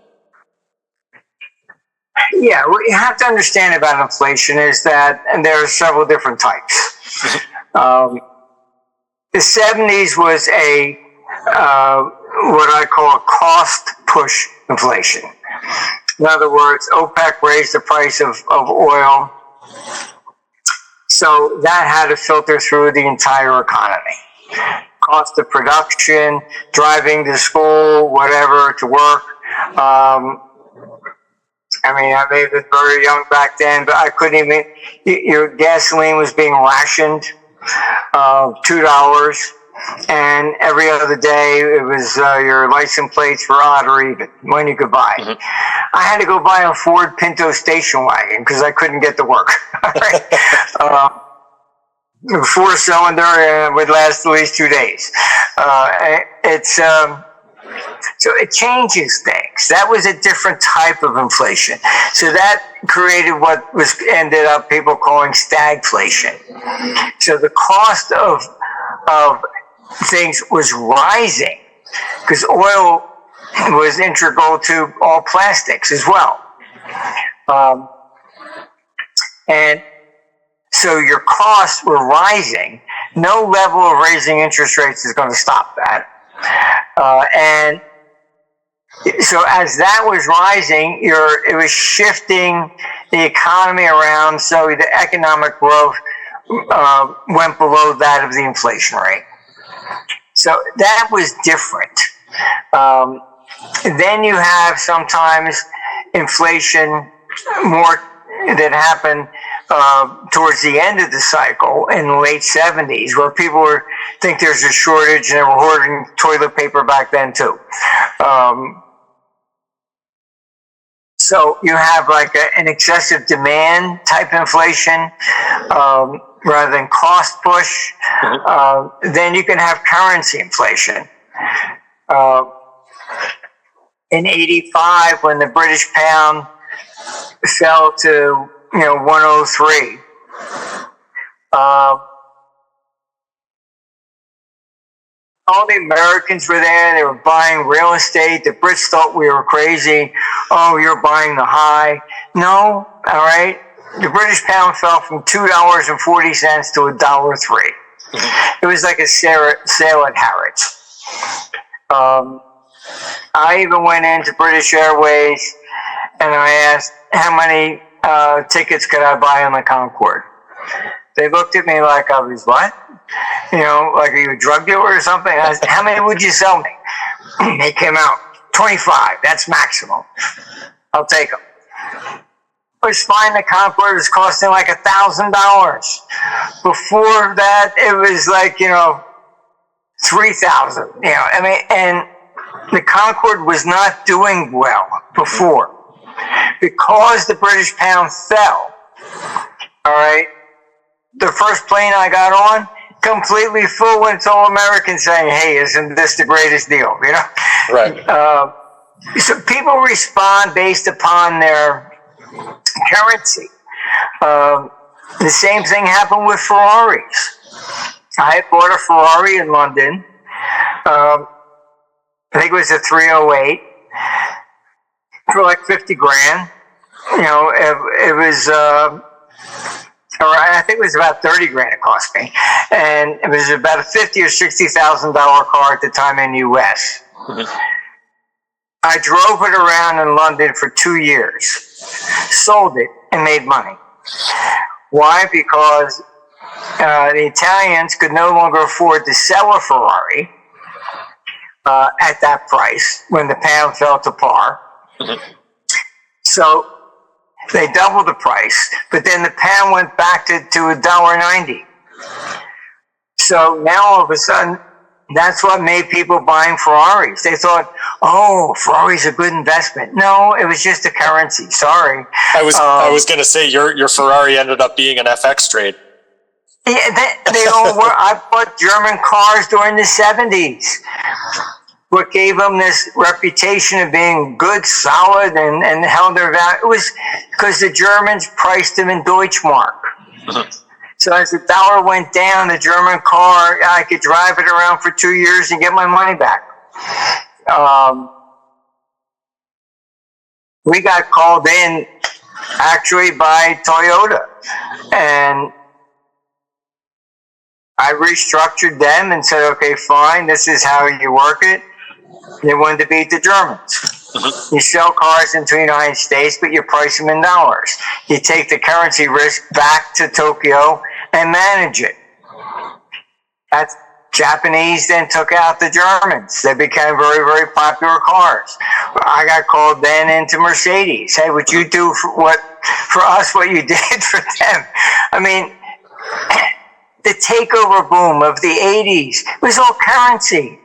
Yeah, what you have to understand about inflation is that there are several different types. The 70s was what I call a cost push inflation. In other words, OPEC raised the price of oil, so that had to filter through the entire economy. Cost of production, driving to school, whatever, to work. I may have been very young back then, but I couldn't even, your gasoline was being rationed, $2, and every other day it was your license plates were odd or even when you could buy. I had to go buy a Ford Pinto station wagon because I couldn't get to work. Four-cylinder would last at least 2 days. So it changes things. That was a different type of inflation. So that created what ended up people calling stagflation. So the cost of things was rising because oil was integral to all plastics as well. And so your costs were rising. No level of raising interest rates is going to stop that. And so as that was rising, it was shifting the economy around, so the economic growth went below that of the inflation rate. So that was different. Then you have sometimes inflation more that happened towards the end of the cycle in the late 70s, where people think there's a shortage and they were hoarding toilet paper back then too. So you have like an excessive demand type inflation rather than cost push. Then you can have currency inflation. In 85, when the British pound fell to 103, all the Americans were there. They were buying real estate. The Brits thought we were crazy. Oh, you're buying the high. No, all right. The British pound fell from $2.40 to $1.03. It was like a sale at Harrods. I even went into British Airways and I asked how many tickets could I buy on the Concorde. They looked at me like I was what? You know, like, are you a drug dealer or something? I said, how many would you sell me? They came out, 25, that's maximum. I'll take them. It was fine, the Concorde was costing like $1,000. Before that, it was like, you know, 3,000. You know, I mean, and the Concorde was not doing well before. Because the British pound fell, all right, the first plane I got on, completely full, when it's all Americans saying, hey, isn't this the greatest deal, you know? Right. So people respond based upon their currency. The same thing happened with Ferraris. I bought a Ferrari in London. I think it was a 308 for like 50 grand. You know, it was, I think it was about 30 grand it cost me. And it was about a $50,000 or $60,000 car at the time in the US. Mm-hmm. I drove it around in London for 2 years, sold it, and made money. Why? Because the Italians could no longer afford to sell a Ferrari at that price when the pound fell to par. Mm-hmm. So they doubled the price, but then the pound went back to $1.90. So now all of a sudden, that's what made people buying Ferraris. They thought, oh, Ferrari's a good investment. No, it was just a currency. Sorry. I was going to say your Ferrari ended up being an FX trade. Yeah, they all were. I bought German cars during the 70s. What gave them this reputation of being good, solid, and held their value? It was because the Germans priced them in Deutschmark. So as the dollar went down, the German car, I could drive it around for 2 years and get my money back. We got called in actually by Toyota, and I restructured them and said, okay, fine, this is how you work it. They wanted to beat the Germans. Mm-hmm. You sell cars into the United States, but you price them in dollars. You take the currency risk back to Tokyo and manage it. That's Japanese then took out the Germans. They became very, very popular cars. I got called then into Mercedes. Hey, would you do for us what you did for them? I mean, the takeover boom of the 80s was all currency.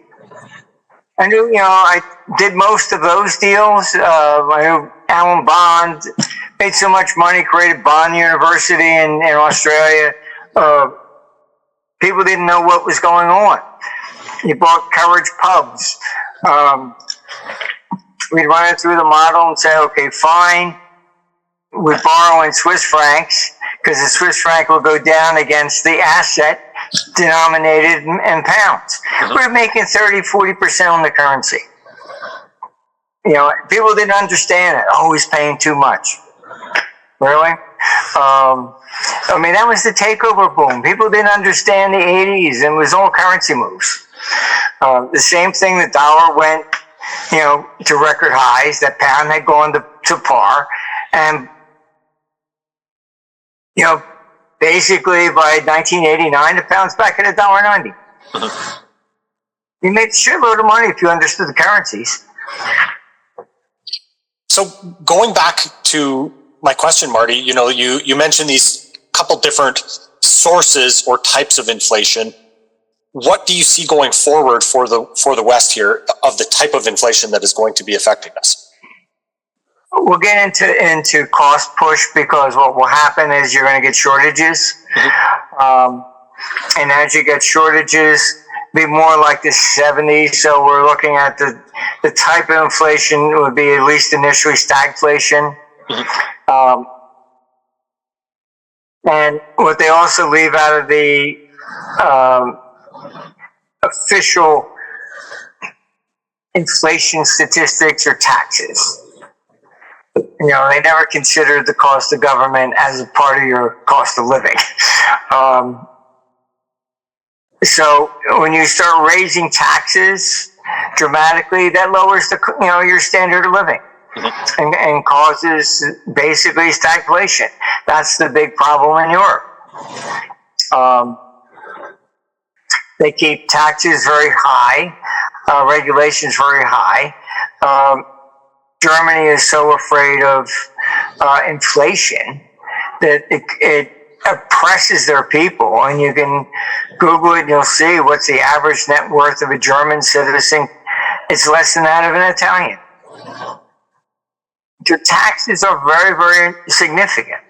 I knew, I did most of those deals. I knew Alan Bond made so much money, created Bond University in Australia. People didn't know what was going on. He bought Courage Pubs. We'd run it through the model and say, okay, fine. We'd borrow in Swiss francs because the Swiss franc will go down against the asset denominated in pounds. Mm-hmm. We're making 30-40% on the currency. People didn't understand it. Oh, he's paying too much. Really? That was the takeover boom. People didn't understand the 80s, and it was all currency moves. The same thing, the dollar went, to record highs. That pound had gone to par, and basically by 1989, the pound's back at $1.90. Mm-hmm. You made a shitload of money if you understood the currencies. So going back to my question, Marty, you mentioned these couple different sources or types of inflation. What do you see going forward for the West here of the type of inflation that is going to be affecting us? We'll get into cost push because what will happen is you're going to get shortages. Mm-hmm. And as you get shortages, be more like the 70s. So we're looking at the type of inflation would be at least initially stagflation. Mm-hmm. And what they also leave out of the official inflation statistics or taxes. You know, they never considered the cost of government as a part of your cost of living. So when you start raising taxes dramatically, that lowers the, you know, your standard of living. And causes basically stagflation. That's the big problem in Europe. They keep taxes very high, regulations very high. Germany is so afraid of inflation that it oppresses their people. And you can Google it and you'll see what's the average net worth of a German citizen. It's less than that of an Italian. Your taxes are very, very significant.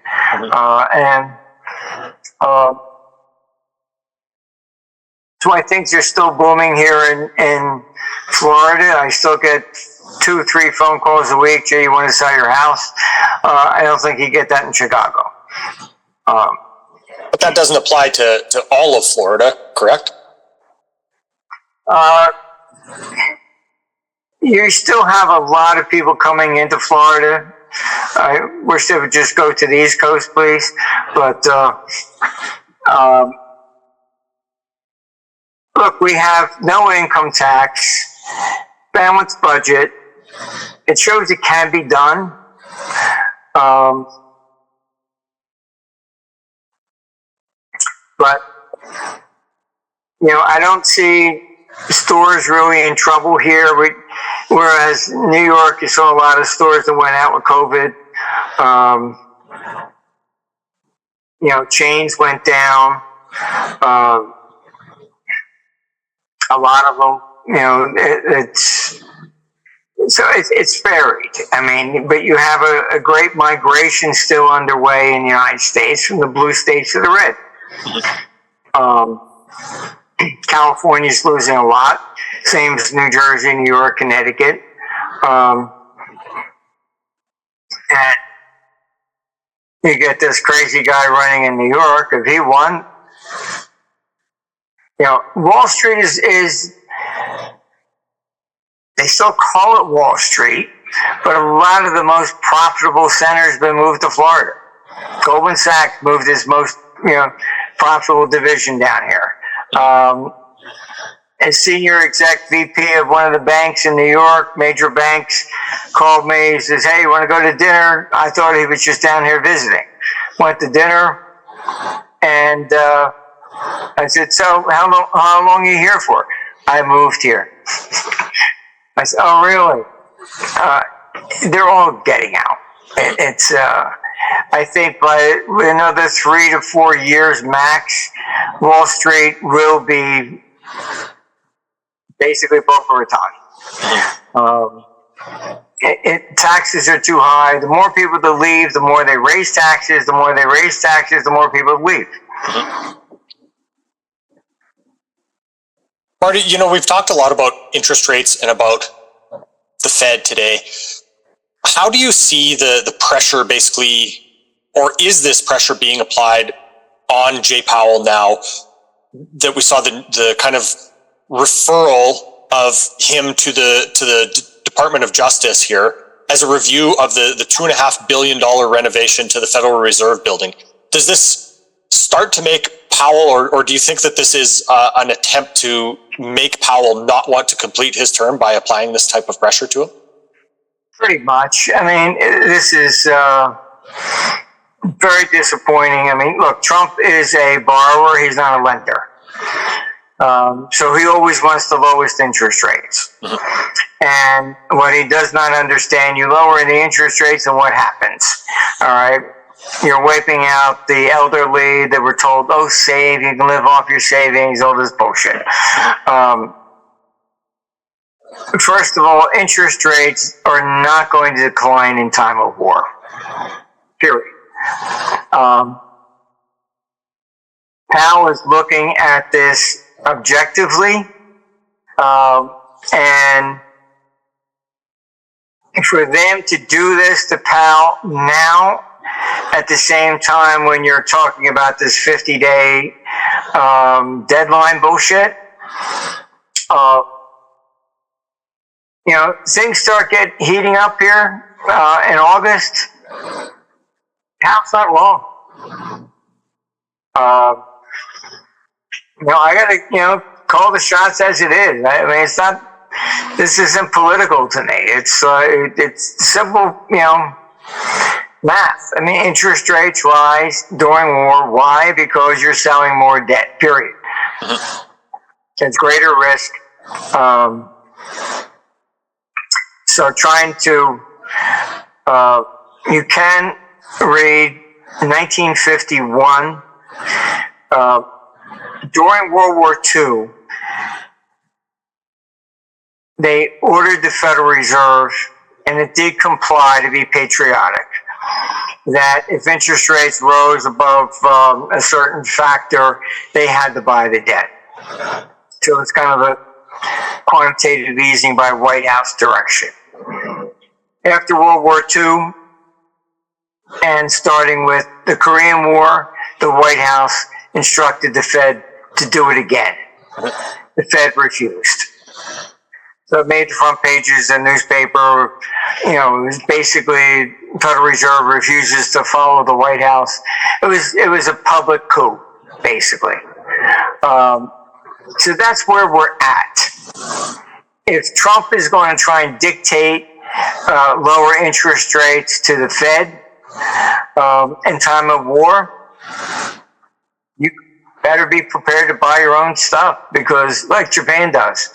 So I think they're still booming here in Florida. I still get 2-3 phone calls a week. Jay, you want to sell your house? I don't think you get that in Chicago. But that doesn't apply to all of Florida, correct? You still have a lot of people coming into Florida. I wish they would just go to the East Coast, please. But look, we have no income tax, balanced budget. It shows it can be done. But, you know, I don't see stores really in trouble here. Whereas New York, you saw a lot of stores that went out with COVID. You know, chains went down. A lot of them, you know, it's varied. I mean, but you have a great migration still underway in the United States from the blue states to the red. California's losing a lot, same as New Jersey, New York, Connecticut. And you get this crazy guy running in New York. If he won, you know, Wall Street is they still call it Wall Street, but a lot of the most profitable centers been moved to Florida. Goldman Sachs moved its most, you know, profitable division down here. A senior exec VP of one of the banks in New York, major banks, called me. He says, "Hey, you want to go to dinner?" I thought he was just down here visiting. Went to dinner, and I said, "So how long are you here for?" "I moved here." I said, "Oh, really?" They're all getting out. It's I think by another 3 to 4 years max, Wall Street will be basically both for a time. Taxes are too high. The more people that leave, the more they raise taxes. The more they raise taxes, the more people leave. Marty, you know, we've talked a lot about interest rates and about the Fed today. How do you see the pressure basically, or is this pressure being applied on Jay Powell now that we saw the kind of referral of him to the Department of Justice here as a review of the $2.5 billion renovation to the Federal Reserve building? Does this start to make Powell, or do you think that this is an attempt to make Powell not want to complete his term by applying this type of pressure to him? Pretty much. I mean, this is very disappointing. I mean, look, Trump is a borrower. He's not a lender. So he always wants the lowest interest rates. And what he does not understand, you lower the interest rates and what happens? All right. You're wiping out the elderly that were told, "Oh, save, you can live off your savings," all this bullshit. First of all, interest rates are not going to decline in time of war. Period. Powell is looking at this objectively, and for them to do this to Powell now, at the same time when you're talking about this 50-day deadline bullshit, things start heating up here in August. House not wrong. I got to call the shots as it is. I mean, it's not. This isn't political to me. It's simple, math. I mean, interest rates rise during war. Why? Because you're selling more debt. Period. It's greater risk. So trying to, you can read 1951, during World War II, they ordered the Federal Reserve, and it did comply, to be patriotic, that if interest rates rose above a certain factor, they had to buy the debt. So it's kind of a quantitative easing by White House direction. After World War II, and starting with the Korean War, the White House instructed the Fed to do it again. The Fed refused. So it made the front pages of the newspaper. It was basically Federal Reserve refuses to follow the White House. It was a public coup, basically. So that's where we're at. If Trump is going to try and dictate lower interest rates to the Fed in time of war, you better be prepared to buy your own stuff, because like Japan does.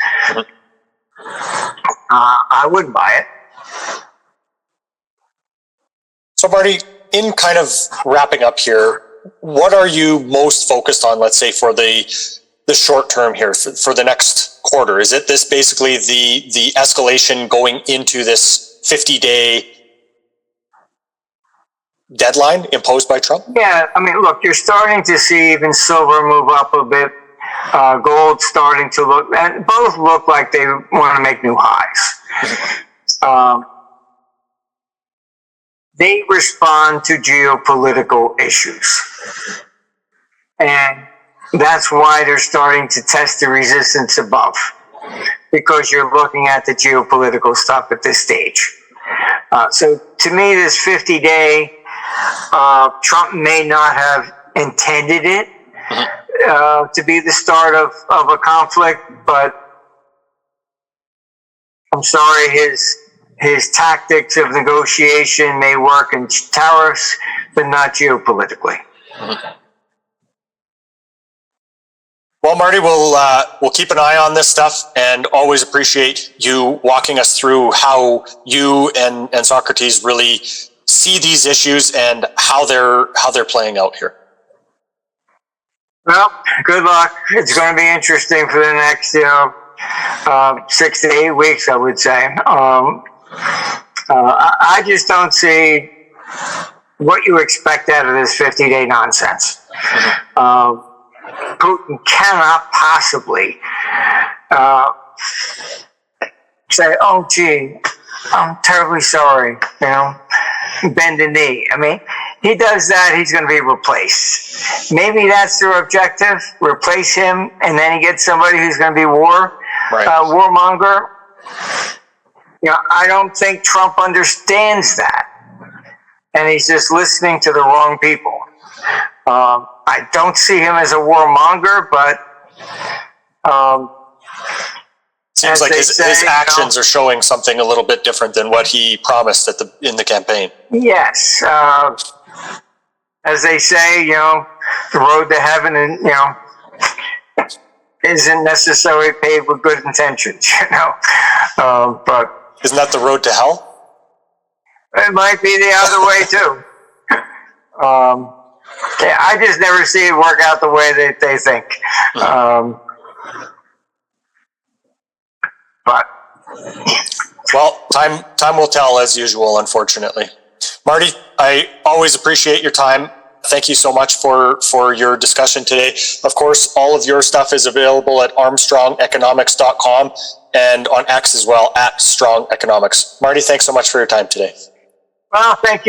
I wouldn't buy it. So Marty, in kind of wrapping up here, what are you most focused on, let's say, for the short term here, for the next quarter? Is it this basically the escalation going into this 50-day deadline imposed by Trump? Yeah, I mean, look, you're starting to see even silver move up a bit. Gold starting to look, and both look like they want to make new highs. They respond to geopolitical issues. And that's why they're starting to test the resistance above, because you're looking at the geopolitical stuff at this stage. So to me, this 50-day, Trump may not have intended it to be the start of a conflict, but I'm sorry, his tactics of negotiation may work in tariffs, but not geopolitically. Well, Marty, we'll keep an eye on this stuff, and always appreciate you walking us through how you and Socrates really see these issues and how they're playing out here. Well, good luck. It's going to be interesting for the next, 6 to 8 weeks, I would say. I just don't see what you expect out of this 50-day nonsense. Putin cannot possibly say, "Oh, gee, I'm terribly sorry," bend the knee. I mean, he does that, he's going to be replaced. Maybe that's their objective, replace him, and then he gets somebody who's going to be warmonger. I don't think Trump understands that, and he's just listening to the wrong people. I don't see him as a warmonger, but seems like his actions are showing something a little bit different than what he promised in the campaign. Yes, as they say, the road to heaven, isn't necessarily paved with good intentions. But isn't that the road to hell? It might be the other way too. Yeah, I just never see it work out the way that they think. But well, time will tell, as usual, unfortunately. Marty, I always appreciate your time. Thank you so much for your discussion today. Of course, all of your stuff is available at armstrongeconomics.com and on X as well, @StrongEconomics. Marty, thanks so much for your time today. Well, thank you.